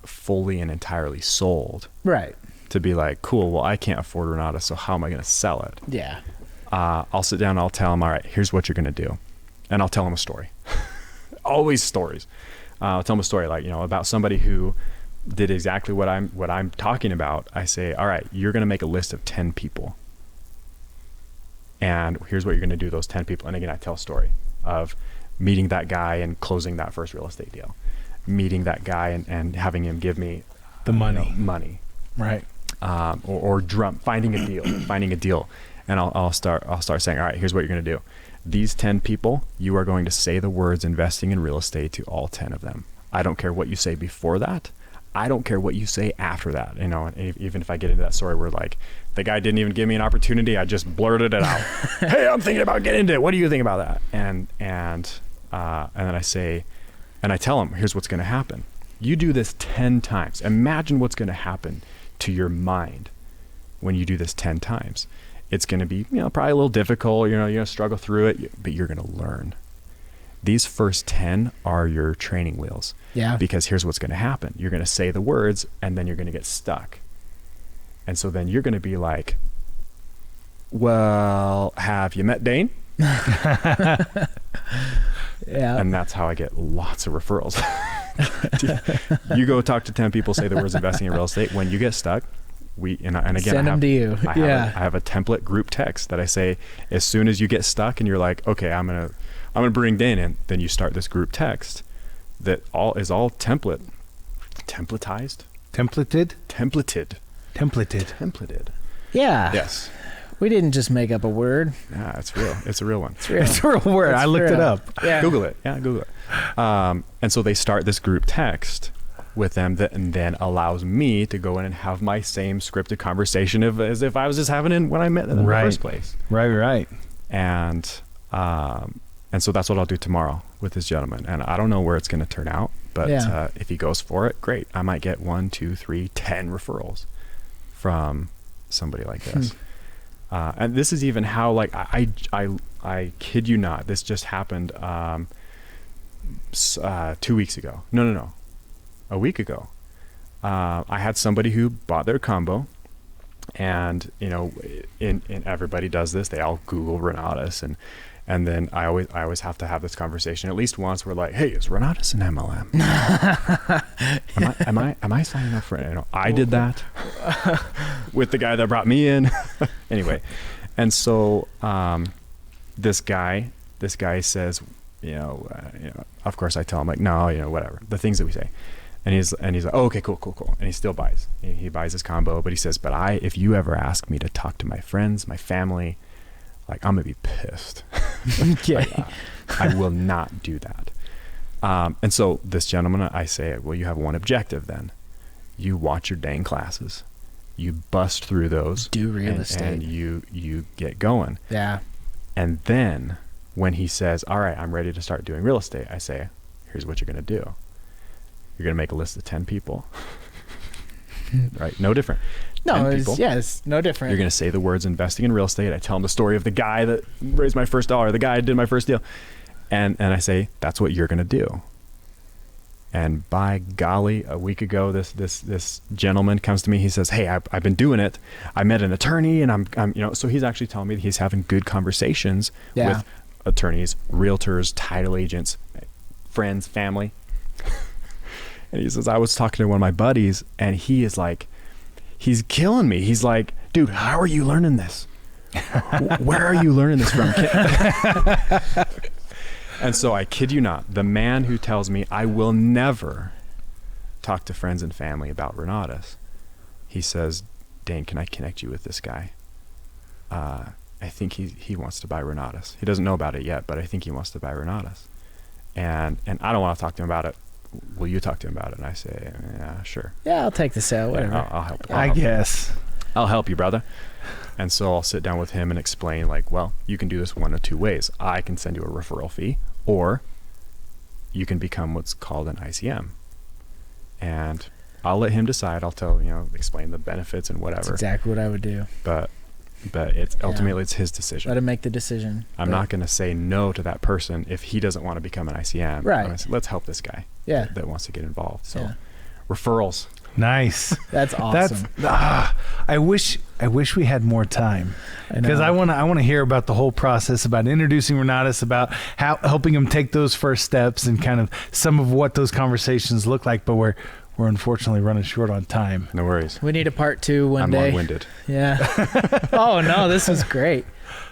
fully and entirely sold. Right. To be like, cool, well, I can't afford Renatus, so how am I going to sell it? Yeah. I'll sit down and I'll tell him, all right, here's what you're going to do. And I'll tell him a story. Always stories. I'll tell him a story about somebody who did exactly what I'm talking about. I say, all right, you're going to make a list of 10 people. And here's what you're going to do, those 10 people. And again, I tell a story of meeting that guy and closing that first real estate deal. meeting that guy and having him give me The money. money, Right. or finding a deal, and I'll start saying, all right, here's what you're going to do. These 10 people, you are going to say the words investing in real estate to all 10 of them. I don't care what you say before that. I don't care what you say after that. And even if I get into that story where like the guy didn't even give me an opportunity, I just blurted it out. Hey, I'm thinking about getting into it. What do you think about that? And then I say, and I tell him, here's what's going to happen. You do this 10 times. Imagine what's going to happen to your mind when you do this 10 times. It's going to be, probably a little difficult. You're going to struggle through it, but you're going to learn. These first 10 are your training wheels. Yeah. Because here's what's going to happen. You're going to say the words and then you're going to get stuck. And so then you're going to be like, well, have you met Daine? Yeah. And that's how I get lots of referrals. You go talk to 10 people, say the words investing in real estate. When you get stuck, and again, send them to you. I have a template group text that I say, as soon as you get stuck and you're like, okay, I'm gonna bring Daine in, then you start this group text that is all templated. Yeah. Yes. We didn't just make up a word. Yeah, it's real. It's a real one. It's real. It's a real word. I looked it up. Yeah. Google it. Yeah, Google it. And so they start this group text with them and then allows me to go in and have my same scripted conversation as if I was just having it when I met them in the first place. Right. And so that's what I'll do tomorrow with this gentleman. And I don't know where it's going to turn out, but if he goes for it, great. I might get 1, 2, 3, 10 referrals from somebody like this. And this is even how, like, I kid you not, this just happened 2 weeks ago. No. A week ago. I had somebody who bought their combo, and in everybody does this. They all Google Renatus, and then I always have to have this conversation at least once. We're like, hey, is Renatus an MLM? am I signing up for it? I did that with the guy that brought me in. Anyway, and so this guy says, of course I tell him, like, no, whatever, the things that we say. And he's like, oh, okay, cool. And he still buys. He buys his combo, but he says, but if you ever ask me to talk to my friends, my family, like, I'm gonna be pissed. Okay. I will not do that. And so this gentleman, I say, well, you have one objective then. You watch your Daine classes. You bust through those. Do real estate. And you get going. Yeah. And then when he says, all right, I'm ready to start doing real estate, I say, here's what you're gonna do. You're going to make a list of 10 people, right? No different. No, it's no different. You're going to say the words investing in real estate. I tell them the story of the guy that raised my first dollar, the guy that did my first deal. And I say, that's what you're going to do. And by golly, a week ago, this gentleman comes to me. He says, hey, I've been doing it. I met an attorney, and I'm so he's actually telling me that he's having good conversations with attorneys, realtors, title agents, friends, family. And he says, I was talking to one of my buddies, and he is like, he's killing me. He's like, dude, how are you learning this? Where are you learning this from? And so I kid you not, the man who tells me I will never talk to friends and family about Renatus, he says, Daine, can I connect you with this guy? I think he wants to buy Renatus. He doesn't know about it yet, but I think he wants to buy Renatus. And I don't want to talk to him about it. Will you talk to him about it? And I say, yeah, sure. Yeah, I'll take the sale, whatever. Yeah, I'll help. I guess. I'll help you, brother. And so I'll sit down with him and explain, like, well, you can do this one of two ways. I can send you a referral fee, or you can become what's called an ICM. And I'll let him decide. I'll tell, explain the benefits and whatever. That's exactly what I would do. But it's ultimately it's his decision. Let him make the decision. I'm not going to say no to that person if he doesn't want to become an ICM. Right. I'm gonna say, let's help this guy. Yeah. That wants to get involved. So referrals. Nice. That's awesome. I wish we had more time, because I want to hear about the whole process, about introducing Renatus, about how helping him take those first steps, and kind of some of what those conversations look like. But we're unfortunately running short on time. No worries. We need a part 2 one day. I'm long-winded. Yeah. Oh no, this was great.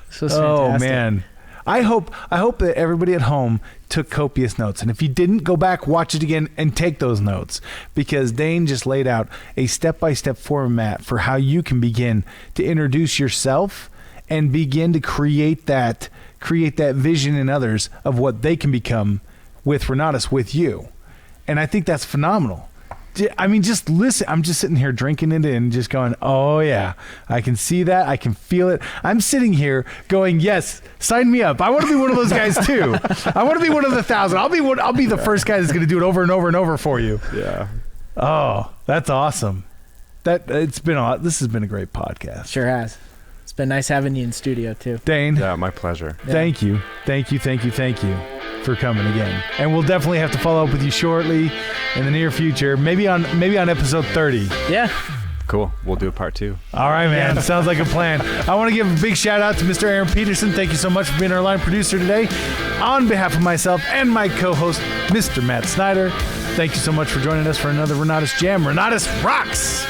This was fantastic. Oh man. I hope that everybody at home took copious notes. And if you didn't, go back, watch it again, and take those notes, because Daine just laid out a step-by-step format for how you can begin to introduce yourself and begin to create that vision in others of what they can become with Renatus, with you. And I think that's phenomenal. I mean, just listen. I'm just sitting here drinking it and just going, oh, yeah, I can see that. I can feel it. I'm sitting here going, yes, sign me up. I want to be one of those guys, too. I want to be one of the 1,000. I'll be the first guy that's going to do it over and over and over for you. Yeah. Oh, that's awesome. This has been a great podcast. Sure has. It's been nice having you in studio, too. Daine. Yeah, my pleasure. Thank you for coming again. And we'll definitely have to follow up with you shortly in the near future, maybe on episode 30. Yeah. Cool. We'll do a part 2. All right, man. Yeah. Sounds like a plan. I want to give a big shout out to Mr. Aaron Peterson. Thank you so much for being our line producer today. On behalf of myself and my co-host, Mr. Matt Snyder, thank you so much for joining us for another Renatus Jam. Renatus rocks!